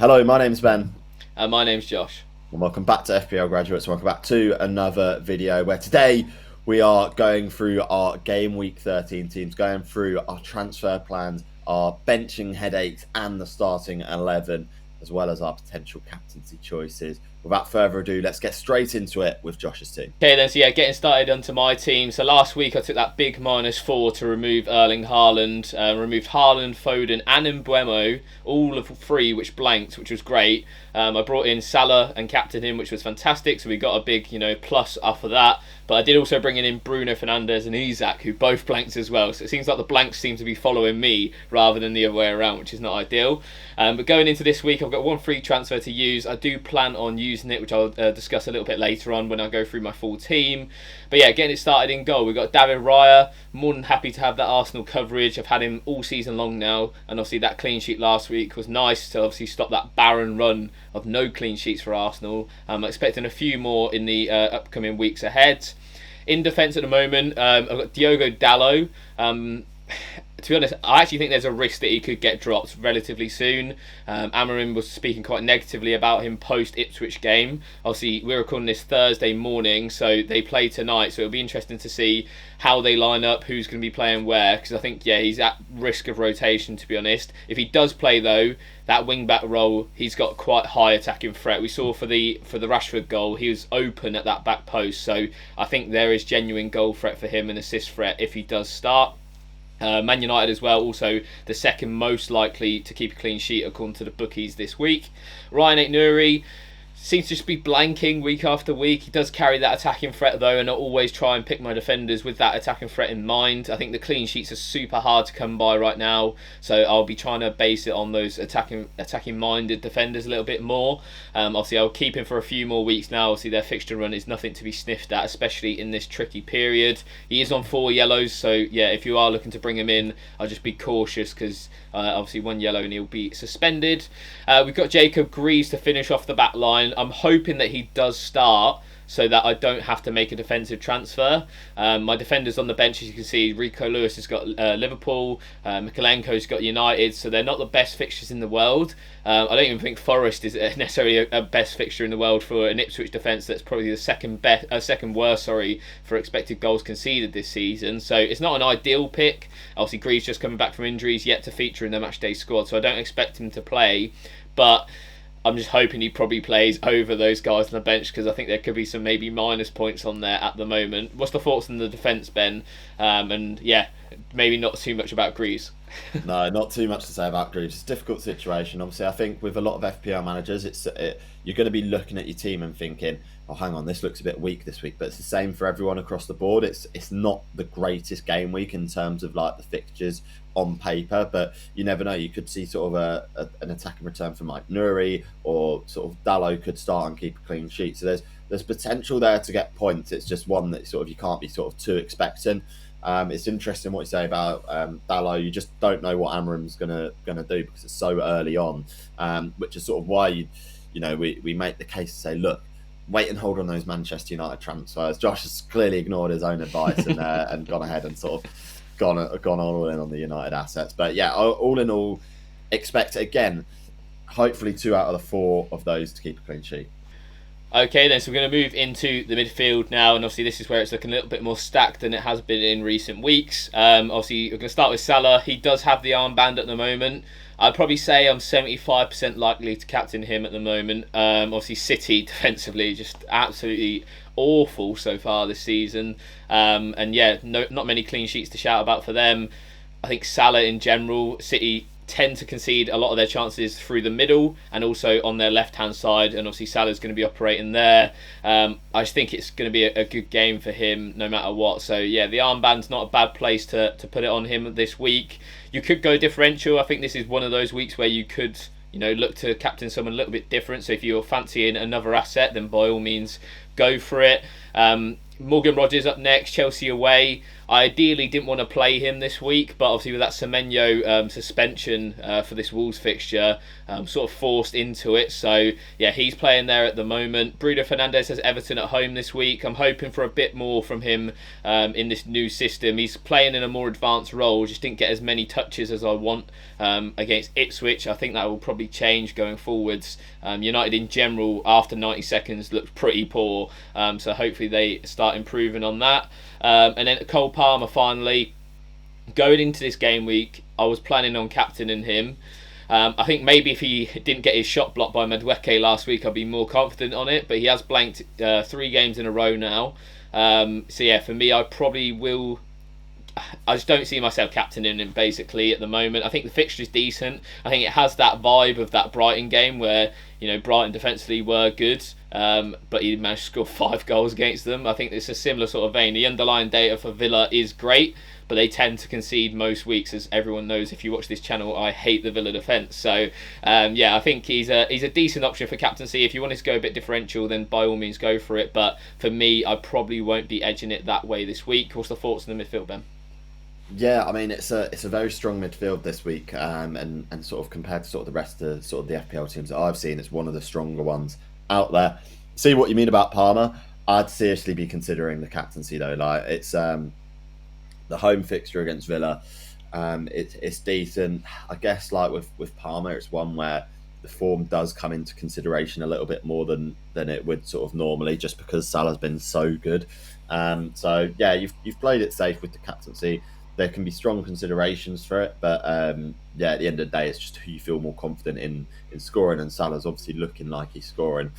Hello, my name's Ben, My name's Josh. and welcome back to FPL Graduates. Welcome back to another video where today we are going through our Game Week 13 teams, going through our transfer plans, our benching headaches, and the starting 11, as well as our potential captaincy choices. Without further ado, let's get straight into it with Josh's team. Okay then, so yeah, getting started onto my team. So last week I took that big -4 to remove Erling Haaland, removed Haaland, Foden and Mbeumo, all of three which blanked, which was great. I brought in Salah and captained him, which was fantastic, so we got a big, plus after that. But I did also bring in Bruno Fernandes and Isak, who both blanked as well. So it seems like the blanks seem to be following me rather than the other way around, which is not ideal. But going into this week, I've got one free transfer to use. I do plan on using it, which I'll discuss a little bit later on when I go through my full team. But yeah, getting it started in goal, we've got David Raya. More than happy to have that Arsenal coverage. I've had him all season long now, and obviously that clean sheet last week was nice to obviously stop that barren run of no clean sheets for Arsenal. I'm expecting a few more in the upcoming weeks ahead. In defence at the moment, I've got Diogo Dalot. To be honest, I actually think there's a risk that he could get dropped relatively soon. Amarim was speaking quite negatively about him post-Ipswich game. Obviously, we're recording this Thursday morning, so they play tonight, so it'll be interesting to see how they line up, who's going to be playing where, because I think, he's at risk of rotation, to be honest. If he does play, though, that wing-back role, he's got quite high attacking threat. We saw for the Rashford goal, he was open at that back post, so I think there is genuine goal threat for him and assist threat if he does start. Man United as well, also the second most likely to keep a clean sheet according to the bookies this week. Ryan Aït-Nouri seems to just be blanking week after week. He does carry that attacking threat though, and I always try and pick my defenders with that attacking threat in mind. I think the clean sheets are super hard to come by right now, so I'll be trying to base it on those attacking minded defenders a little bit more. Obviously I'll keep him for a few more weeks now. Obviously their fixture run is nothing to be sniffed at, especially in this tricky period. He is on 4 yellows, so yeah, if you are looking to bring him in, I'll just be cautious because obviously 1 yellow and he'll be suspended. We've got Jacob Greaves to finish off the back line. I'm hoping that he does start so that I don't have to make a defensive transfer. My defenders on the bench, as you can see, Rico Lewis has got Liverpool, Mikalenko's got United, so they're not the best fixtures in the world. I don't even think Forest is necessarily a best fixture in the world for an Ipswich defence that's probably the second worst for expected goals conceded this season. So it's not an ideal pick. Obviously Greaves just coming back from injuries, yet to feature in the matchday squad, so I don't expect him to play, but I'm just hoping he probably plays over those guys on the bench because I think there could be some maybe minus points on there at the moment. What's the thoughts on the defence, Ben? And yeah, maybe not too much about Greaves. No, not too much to say about Greaves. It's a difficult situation. Obviously, I think with a lot of FPL managers, you're going to be looking at your team and thinking, oh, hang on, this looks a bit weak this week. But it's the same for everyone across the board. It's not the greatest game week in terms of like the fixtures on paper, but you never know. You could see sort of an attacking return from like Nuri, or sort of Dalot could start and keep a clean sheet. So there's potential there to get points. It's just one that sort of you can't be sort of too expecting. It's interesting what you say about Dalot. You just don't know what Amarim's gonna do because it's so early on, which is sort of why we make the case to say, look, wait and hold on those Manchester United transfers. Josh has clearly ignored his own advice and gone ahead and sort of gone all in on the United assets. But yeah, all in all, expect again, hopefully 2 out of the 4 of those to keep a clean sheet. Okay then, so we're going to move into the midfield now, and obviously this is where it's looking a little bit more stacked than it has been in recent weeks. Obviously we're going to start with Salah. He does have the armband at the moment. I'd probably say I'm 75% likely to captain him at the moment. Obviously City defensively just absolutely awful so far this season, and yeah, not many clean sheets to shout about for them. I think Salah in general, City tend to concede a lot of their chances through the middle and also on their left hand side, and obviously Salah's going to be operating there. I just think it's going to be a good game for him no matter what. So yeah, the armband's not a bad place to put it on him this week. You could go differential. I think this is one of those weeks where you could look to captain someone a little bit different. So if you're fancying another asset, then by all means go for it. Morgan Rogers up next, Chelsea away. I ideally didn't want to play him this week, but obviously with that Semenyo suspension for this Wolves fixture, sort of forced into it. So yeah, he's playing there at the moment. Bruno Fernandes has Everton at home this week. I'm hoping for a bit more from him in this new system. He's playing in a more advanced role, just didn't get as many touches as I want against Ipswich. I think that will probably change going forwards. United in general after 90 seconds looked pretty poor, so hopefully they start improving on that. And then Cole Palmer finally, going into this game week, I was planning on captaining him. I think maybe if he didn't get his shot blocked by Madueke last week, I'd be more confident on it, but he has blanked 3 games in a row now. So yeah, for me, I probably will. I just don't see myself captaining him basically at the moment. I think the fixture is decent. I think it has that vibe of that Brighton game where, you know, Brighton defensively were good, but he managed to score 5 goals against them. I think it's a similar sort of vein. The underlying data for Villa is great, but they tend to concede most weeks, as everyone knows. If you watch this channel, I hate the Villa defence. So yeah, I think he's a decent option for captaincy. If you wanted to go a bit differential, then by all means go for it. But for me, I probably won't be edging it that way this week. What's the thoughts on the midfield, Ben? Yeah, I mean it's a very strong midfield this week, and sort of compared to sort of the rest of sort of the FPL teams that I've seen, it's one of the stronger ones out there. See what you mean about Palmer. I'd seriously be considering the captaincy though. Like it's the home fixture against Villa. It's decent. I guess like with Palmer, it's one where the form does come into consideration a little bit more than it would sort of normally, just because Salah's been so good. So yeah, you've played it safe with the captaincy. There can be strong considerations for it, but yeah, at the end of the day, it's just who you feel more confident in scoring. And Salah's obviously looking like he's scoring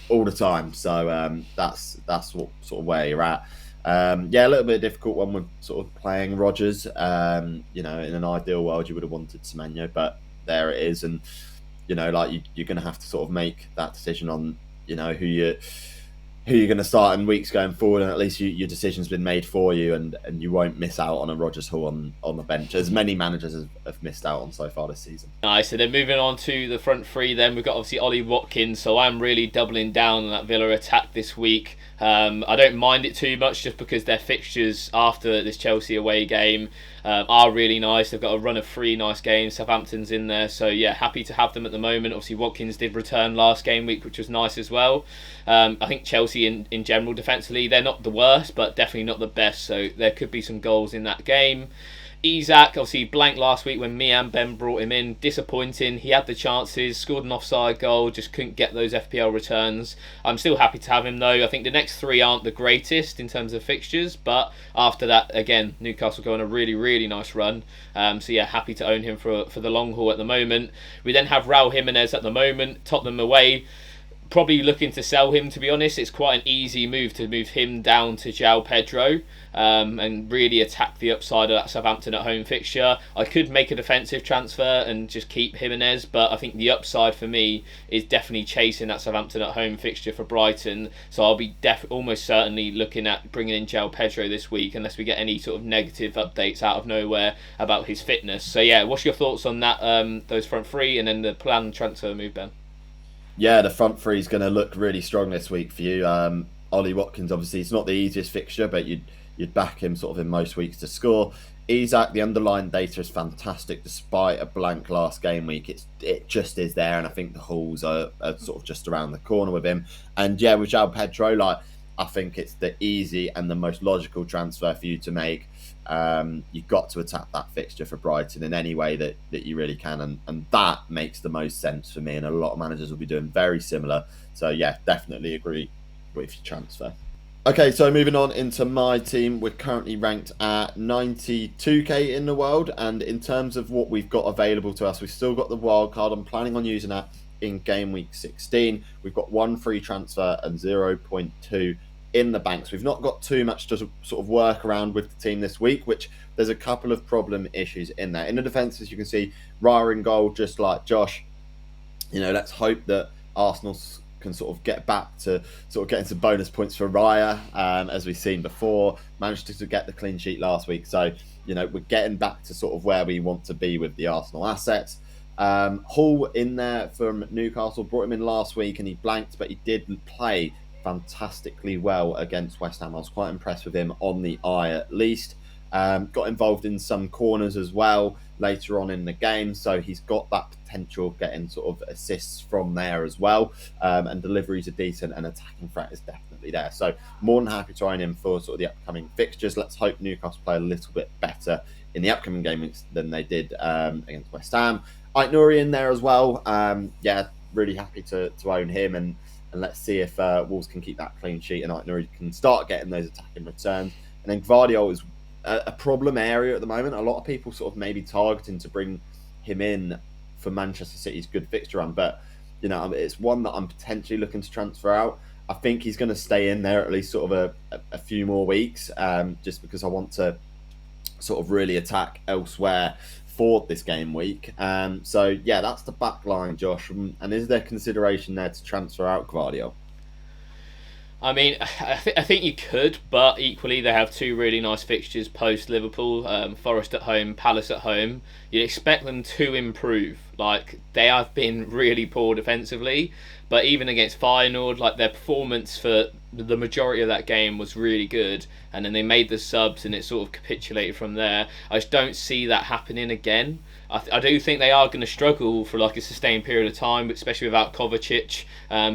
all the time, so that's what sort of where you're at. Yeah, a little bit difficult one with sort of playing Rodgers. You know, in an ideal world, you would have wanted Semenyo, but there it is, and you know, like you're going to have to sort of make that decision on, you know, who you're going to start in weeks going forward, and at least your decision's been made for you, and you won't miss out on a Rodgers Hall on the bench, as many managers have missed out on so far this season. Nice. So then moving on to the front three, then we've got obviously Ollie Watkins. So I'm really doubling down on that Villa attack this week. I don't mind it too much, just because their fixtures after this Chelsea away game are really nice. They've got a run of 3 nice games. Southampton's in there, so yeah, happy to have them at the moment. Obviously Watkins did return last game week, which was nice as well. I think Chelsea in general defensively, they're not the worst, but definitely not the best, so there could be some goals in that game. Isak, obviously blanked last week when me and Ben brought him in. Disappointing. He had the chances, scored an offside goal, just couldn't get those FPL returns. I'm still happy to have him though. I think the next 3 aren't the greatest in terms of fixtures, but after that, again, Newcastle go on a really, really nice run. So yeah, happy to own him for the long haul at the moment. We then have Raul Jimenez at the moment, Tottenham away. Probably looking to sell him, to be honest. It's quite an easy move to move him down to João Pedro and really attack the upside of that Southampton at home fixture. I could make a defensive transfer and just keep Jimenez, but I think the upside for me is definitely chasing that Southampton at home fixture for Brighton. So I'll be almost certainly looking at bringing in João Pedro this week, unless we get any sort of negative updates out of nowhere about his fitness. So yeah, what's your thoughts on that? Those front 3 and then the planned transfer move, Ben? Yeah, the front 3 is going to look really strong this week for you. Ollie Watkins, obviously, it's not the easiest fixture, but you'd back him sort of in most weeks to score. Isak, the underlying data is fantastic despite a blank last game week. It just is there, and I think the Halls are sort of just around the corner with him. And yeah, with João Pedro, like I think it's the easy and the most logical transfer for you to make. You've got to attack that fixture for Brighton in any way that you really can, and that makes the most sense for me, and a lot of managers will be doing very similar. So yeah, definitely agree with your transfer. Okay, so moving on into my team, we're currently ranked at 92k in the world, and in terms of what we've got available to us, we've still got the wild card. I'm planning on using that in game week 16. We've got 1 free transfer and 0.2 in the banks. We've not got too much to sort of work around with the team this week, which there's a couple of problem issues in there. In the defence, as you can see, Raya in goal, just like Josh. You know, let's hope that Arsenal can sort of get back to sort of getting some bonus points for Raya, as we've seen before. Managed to get the clean sheet last week, so you know we're getting back to sort of where we want to be with the Arsenal assets. Hall in there from Newcastle, brought him in last week and he blanked, but he did play fantastically well against West Ham. I was quite impressed with him on the eye at least. Got involved in some corners as well later on in the game, so he's got that potential of getting sort of assists from there as well. And deliveries are decent, and attacking threat is definitely there. So more than happy to own him for sort of the upcoming fixtures. Let's hope Newcastle play a little bit better in the upcoming game than they did against West Ham. Aït-Nouri in there as well. Yeah, really happy to own him, and let's see if Wolves can keep that clean sheet and Aït-Nouri can start getting those attacking returns. And then Gvardiol is a problem area at the moment. A lot of people sort of maybe targeting to bring him in for Manchester City's good fixture run, but it's one that I'm potentially looking to transfer out. I think he's going to stay in there at least sort of a few more weeks, just because I want to sort of really attack elsewhere for this game week. So yeah, that's the back line, Josh. And is there consideration there to transfer out Gvardiol? I mean, I think you could, but equally they have two really nice fixtures post Liverpool, Forest at home, Palace at home. You'd expect them to improve. Like, they have been really poor defensively, but even against Feyenoord, like, their performance for the majority of that game was really good, and then they made the subs and it sort of capitulated from there. I just don't see that happening again. I do think they are going to struggle for like a sustained period of time, especially without Kovacic,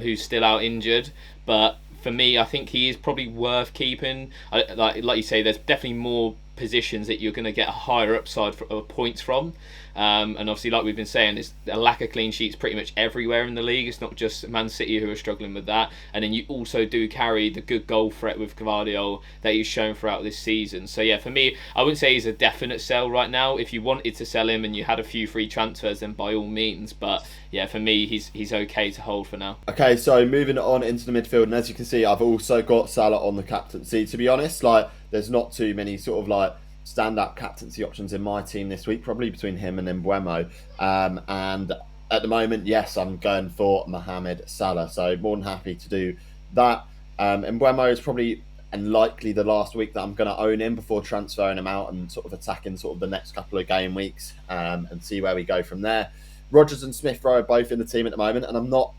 who's still out injured, but for me, I think he is probably worth keeping. Like you say, there's definitely more positions that you're going to get a higher upside for points from. And obviously, like we've been saying, there's a lack of clean sheets pretty much everywhere in the league. It's not just Man City who are struggling with that. And then you also do carry the good goal threat with Gvardiol that he's shown throughout this season. So yeah, for me, I wouldn't say he's a definite sell right now. If you wanted to sell him and you had a few free transfers, then by all means. But yeah, for me, he's okay to hold for now. Okay, so moving on into the midfield, and as you can see, I've also got Salah on the captaincy. To be honest, like, there's not too many sort of like standout captaincy options in my team this week, probably between him and Mbeumo. And at the moment, yes, I'm going for Mohamed Salah, so more than happy to do that. Mbeumo is probably and likely the last week that I'm going to own him before transferring him out and sort of attacking sort of the next couple of game weeks, and see where we go from there. Rodgers and Smith Rowe are both in the team at the moment, and I'm not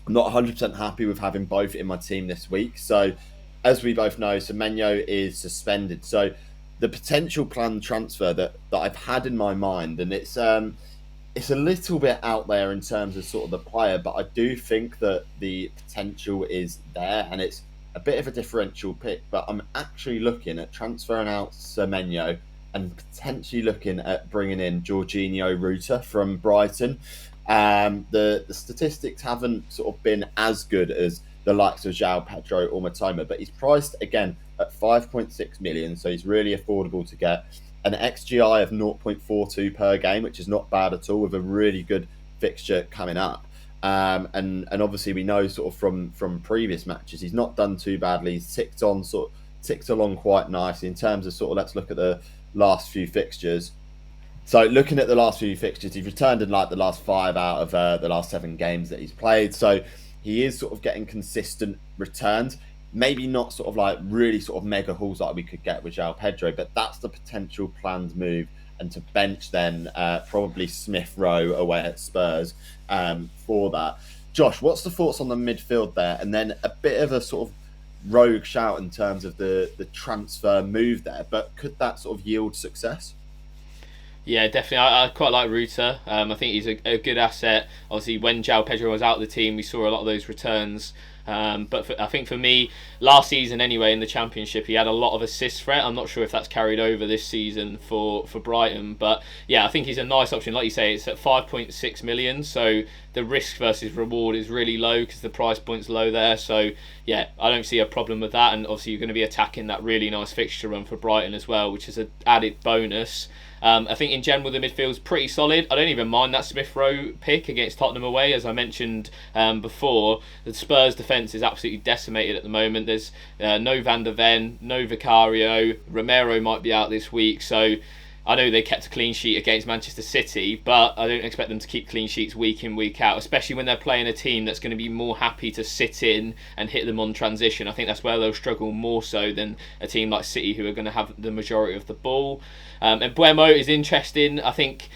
100% happy with having both in my team this week. So, as we both know, Semenyo is suspended. So, the potential planned transfer that I've had in my mind, and it's a little bit out there in terms of sort of the player, but I do think that the potential is there, and it's a bit of a differential pick. But I'm actually looking at transferring out Semenyo and potentially looking at bringing in Jorginho Ruta from Brighton. The statistics haven't sort of been as good as the likes of João Pedro or Matoma, but he's priced again at 5.6 million, so he's really affordable to get. An XGI of 0.42 per game, which is not bad at all, with a really good fixture coming up. And obviously we know sort of from previous matches, he's not done too badly. He's ticked along quite nicely in terms of sort of, let's look at the last few fixtures. So looking at the last few fixtures, he's returned in like the last 5 out of the last 7 games that he's played. So he is sort of getting consistent returns. Maybe not sort of like really sort of mega hauls like we could get with João Pedro, but that's the potential planned move. And to bench then probably Smith Rowe away at Spurs for that. Josh, what's the thoughts on the midfield there? And then a bit of a sort of rogue shout in terms of the transfer move there, but could that sort of yield success? Yeah, definitely. I quite like Ruta. I think he's a good asset. Obviously, when João Pedro was out of the team, we saw a lot of those returns. But I think for me, last season anyway, in the Championship, he had a lot of assist threat. I'm not sure if that's carried over this season for Brighton. But yeah, I think he's a nice option. Like you say, it's at 5.6 million. So the risk versus reward is really low because the price point's low there. So yeah, I don't see a problem with that. And obviously, you're going to be attacking that really nice fixture run for Brighton as well, which is an added bonus. I think in general the midfield's pretty solid. I don't even mind that Smith Rowe pick against Tottenham away. As I mentioned before, the Spurs defence is absolutely decimated at the moment. There's no Van der Ven, no Vicario. Romero might be out this week, so I know they kept a clean sheet against Manchester City, but I don't expect them to keep clean sheets week in, week out, especially when they're playing a team that's going to be more happy to sit in and hit them on transition. I think that's where they'll struggle more so than a team like City, who are going to have the majority of the ball. And Mbeumo is interesting. I think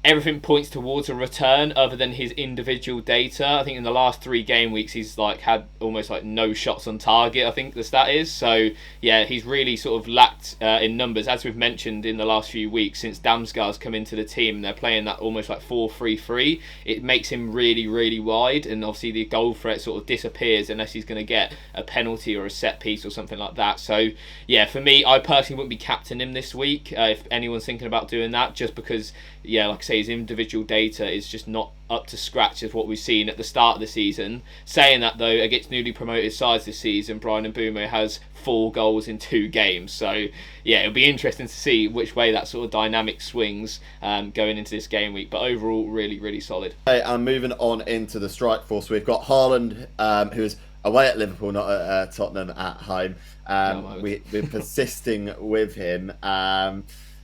everything points towards a return other than his individual data. I think in the last 3 game weeks he's like had almost like no shots on target, I think the stat is. So yeah, he's really sort of lacked in numbers, as we've mentioned in the last few weeks since Damsgaard's come into the team and they're playing that almost like 4-3-3. It makes him really, really wide, and obviously the goal threat sort of disappears unless he's going to get a penalty or a set piece or something like that. So yeah, for me, I personally wouldn't be captaining him this week if anyone's thinking about doing that, just because, yeah, like I say, his individual data is just not up to scratch of what we've seen at the start of the season. Saying that though, against newly promoted sides this season, Brian Mbumo has 4 goals in 2 games. So yeah, it'll be interesting to see which way that sort of dynamic swings going into this game week. But overall, really, really solid. Okay, and moving on into the strike force, we've got Haaland, who is away at Liverpool, not at Tottenham at home. We're persisting with him.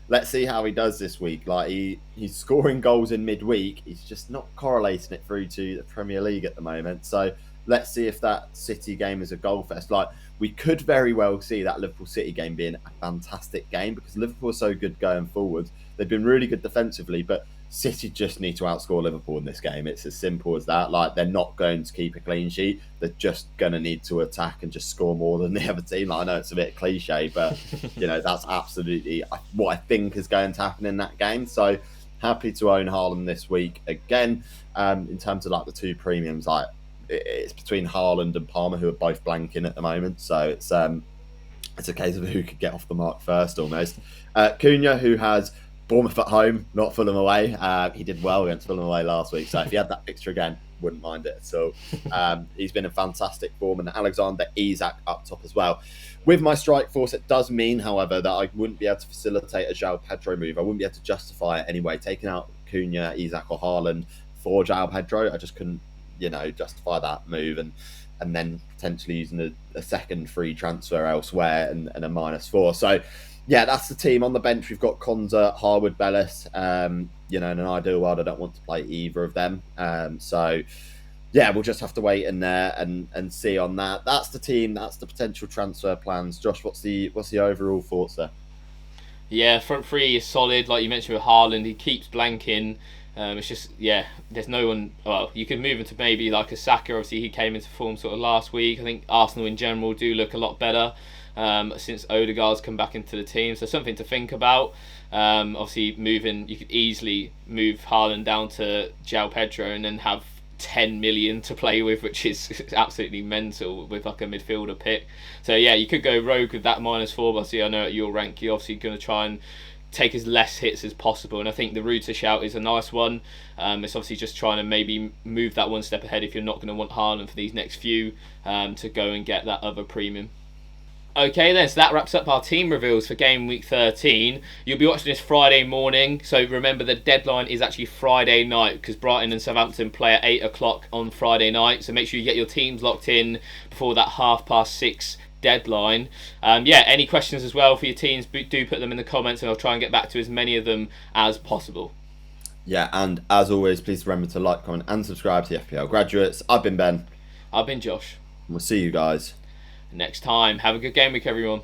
Let's see how he does this week. Like he's scoring goals in midweek. He's just not correlating it through to the Premier League at the moment. So let's see if that City game is a goal fest. Like we could very well see that Liverpool City game being a fantastic game because Liverpool are so good going forward. They've been really good defensively, but City just need to outscore Liverpool in this game. It's as simple as that. Like they're not going to keep a clean sheet. They're just going to need to attack and just score more than the other team. Like, I know it's a bit cliche, but that's absolutely what I think is going to happen in that game. So happy to own Haaland this week again. In terms of like the 2 premiums, like it's between Haaland and Palmer, who are both blanking at the moment. So it's a case of who could get off the mark first almost. Cunha, who has Bournemouth at home, not Fulham away. He did well against Fulham away last week, so if he had that fixture again, wouldn't mind it at all. He's been in fantastic form, and Alexander Isak up top as well. With my strike force, it does mean, however, that I wouldn't be able to facilitate a João Pedro move. I wouldn't be able to justify it anyway. Taking out Cunha, Isak or Haaland for João Pedro, I just couldn't, justify that move, and then potentially using a second free transfer elsewhere and a -4. So yeah, that's the team. On the bench, we've got Konza, Harwood, Bellis. In an ideal world, I don't want to play either of them. So, yeah, we'll just have to wait in there and see on that. That's the team. That's the potential transfer plans. Josh, what's the overall thoughts there? Yeah, front 3 is solid. Like you mentioned with Haaland, he keeps blanking. It's just, yeah, there's no one. Well, you could move him to maybe like a Saka. Obviously, he came into form sort of last week. I think Arsenal in general do look a lot better since Odegaard's come back into the team. So something to think about. Obviously, you could easily move Haaland down to João Pedro and then have 10 million to play with, which is absolutely mental with like a midfielder pick. So yeah, you could go rogue with that -4. But see, I know at your rank, you're obviously going to try and take as less hits as possible, and I think the Ruta shout is a nice one. It's obviously just trying to maybe move that one step ahead if you're not going to want Haaland for these next few to go and get that other premium. Okay then, so that wraps up our team reveals for game week 13. You'll be watching this Friday morning, so remember the deadline is actually Friday night because Brighton and Southampton play at 8 o'clock on Friday night, so make sure you get your teams locked in before that 6:30 deadline. Any questions as well for your teams, do put them in the comments and I'll try and get back to as many of them as possible. Yeah, and as always, please remember to like, comment and subscribe to the FPL Graduates. I've been Ben. I've been Josh. We'll see you guys next time. Have a good game week, everyone.